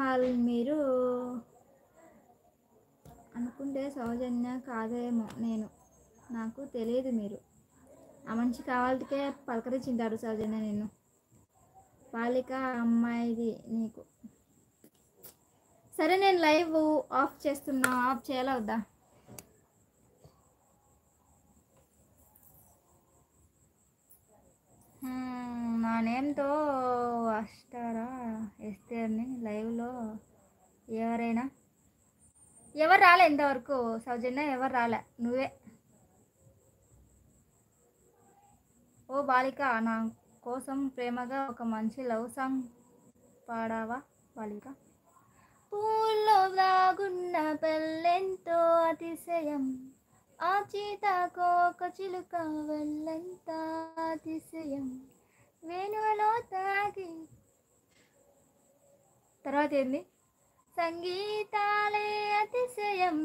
మహల్ మీరు అనుకుంటే సౌజన్య కాదేమో, నాకు తెలియదు. మీరు ఆ మనిషి కావాలంటే పలకరించింటాడు సౌజన్య నేను. బాలిక అమ్మాయిది నీకు. సరే నేను లైవ్ ఆఫ్ చేస్తున్నా. ఆఫ్ చేయాలా వద్దా? నా నేమ్తో వస్తారా ఎస్తేర్ని లైవ్లో? ఎవరు రాలే ఇంతవరకు సౌజన్య, ఎవరు రాలే, నువ్వే. ఓ బాలిక, నా కోసం ప్రేమగా ఒక మంచి లవ్ సాంగ్ పాడావా బాలిక? పూల్లో దాగున్న పెళ్ళెంతో అతిశయం, ఆ చీతకోక చిలుక వెళ్ళంత అతిశయం, వేణువలో తాగి. తర్వాత ఏంది? సంగీతాలే అతిశయం,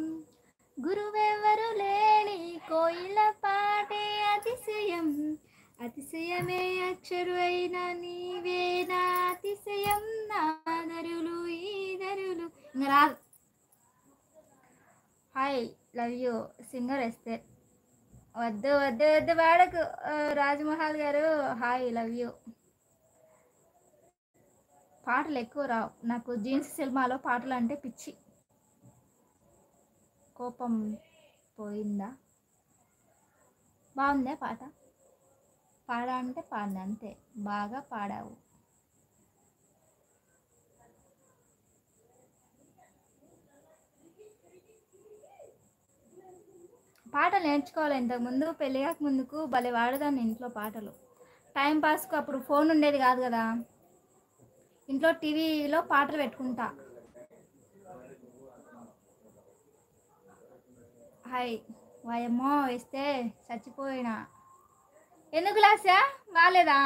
గురువెవరు లేని కోయిల పాటే అతిశయం, అతిశయమే అక్షరు అయిన నీవే నా అతిశయం, నా దరులు ఈ దరులు. ఇంకా రాదు. హాయ్ లవ్ యూ సింగర్ ఎస్తే. వద్దు వద్దు వద్దు వాడకు రాజ్మహల్ గారు. Hi love you. పాటలు ఎక్కువ రావు నాకు. జీన్స్ సినిమాలో పాటలు అంటే పిచ్చి. కోపం పోయిందా? బాగుందా పాట? పాడా అంటే పాడిన అంతే. బాగా పాడావు. పాటలు నేర్చుకోవాలి. ఇంతకుముందు పెళ్ళి కాక ముందుకు భలే వాడదాన్ని ఇంట్లో పాటలు. టైంపాస్కు అప్పుడు ఫోన్ ఉండేది కాదు కదా, ఇంట్లో టీవీలో పాటలు పెట్టుకుంటా. హాయ్ వాయమ్మో వేస్తే చచ్చిపోయినా. ఎందుకు లాస్యా? బాగాలేదా?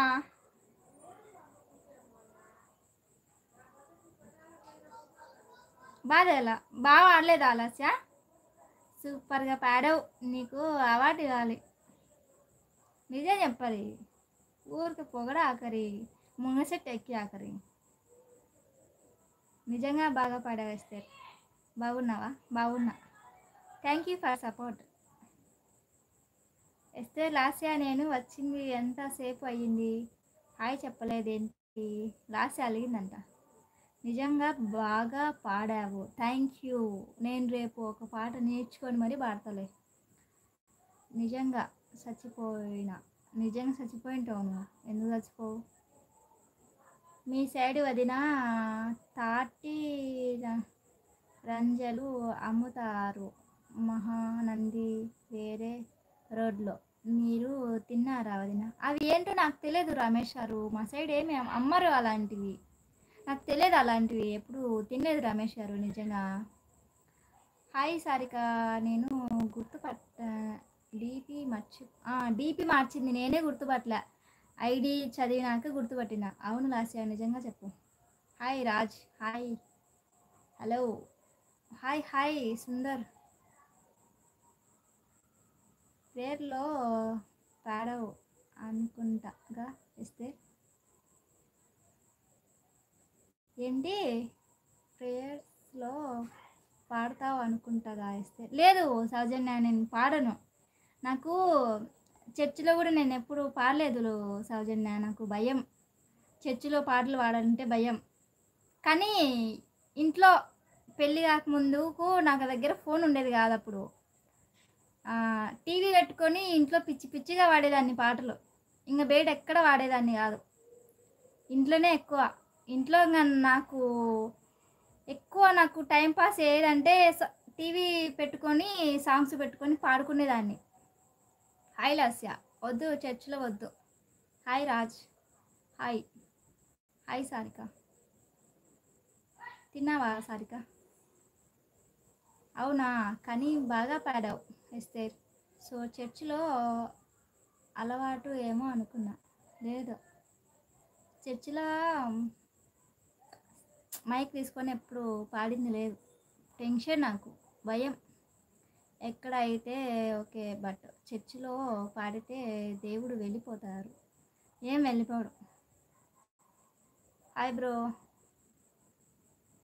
బాగా ఆడలేదా లాస్యా? సూపర్గా పాడావు. నీకు అవార్డు ఇవ్వాలి. నిజం చెప్పరి, ఊరికి పొగడ ఆఖరి, ముంగసెట్ ఎక్కి ఆఖరి. నిజంగా బాగా పాడావు ఎస్తేర్. బాగున్నావా? బాగున్నా. Thank you for support. Esther Lasya నేను వచ్చింది ఎంతసేపు అయ్యింది, హాయ్ చెప్పలేదేంటి? లాస్యా అలిగిందంట. నిజంగా బాగా పాడావు, థ్యాంక్ యూ. నేను రేపు ఒక పాట నేర్చుకొని మరీ పాడతలే. నిజంగా చచ్చిపోయింటావు నువ్వు. ఎందుకు చచ్చిపోవు? మీ సైడ్ వదిన తాటి రంజలు అమ్ముతారు మహానంది వేరే రోడ్లో. మీరు తిన్నారా వదిన? అవి ఏంటో నాకు తెలియదు రమేష్ గారు. మా సైడ్ ఏమి అమ్మరు అలాంటివి. నాకు తెలియదు అలాంటివి, ఎప్పుడు తినలేదు రమేష్ గారు నిజంగా. హాయ్ సారిక, నేను గుర్తుపట్ట డీపీ మార్చింది నేనే గుర్తుపట్టలే. ఐడి చదివినాక గుర్తుపట్టిన. అవును లాస్యా నిజంగా చెప్పు. Hi Raj. Hi hello. Hi hi Sundar. ప్రేయర్లో పాడవు అనుకుంటాగా ఇస్తే. ఏంటి ప్రేయర్స్లో పాడతావు అనుకుంటాగా ఇస్తే? లేదు సౌజన్య, నేను పాడను. నాకు చర్చిలో కూడా నేను ఎప్పుడు పాడలేదు సౌజన్య. నాకు భయం, చర్చిలో పాటలు పాడాలంటే భయం. కానీ ఇంట్లో పెళ్ళి కాకముందుకు నాకు దగ్గర ఫోన్ ఉండేది కాదు. అప్పుడు టీవీ పెట్టుకొని ఇంట్లో పిచ్చి పిచ్చిగా వాడేదాన్ని పాటలు. ఇంకా బయట ఎక్కడ వాడేదాన్ని కాదు, ఇంట్లోనే ఎక్కువ. ఇంట్లో నాకు టైంపాస్ ఏదంటే టీవీ పెట్టుకొని సాంగ్స్ పెట్టుకొని పాడుకునేదాన్ని. హాయ్ లాస్య. వద్దు చర్చిలో వద్దు. Hi Raj. Hi hi Sarika. తిన్నావా సారిక? అవునా, కానీ బాగా పాడావు ఎస్తేర్. సో చర్చిలో అలవాటు ఏమో అనుకున్నా. లేదు, చర్చిలో మైక్ తీసుకొని ఎప్పుడు పాడింది లేదు. టెన్షన్, నాకు భయం. ఎక్కడ అయితే ఓకే, బట్ చర్చిలో పాడితే దేవుడు వెళ్ళిపోతారు. ఏం వెళ్ళిపోడు. Hi bro.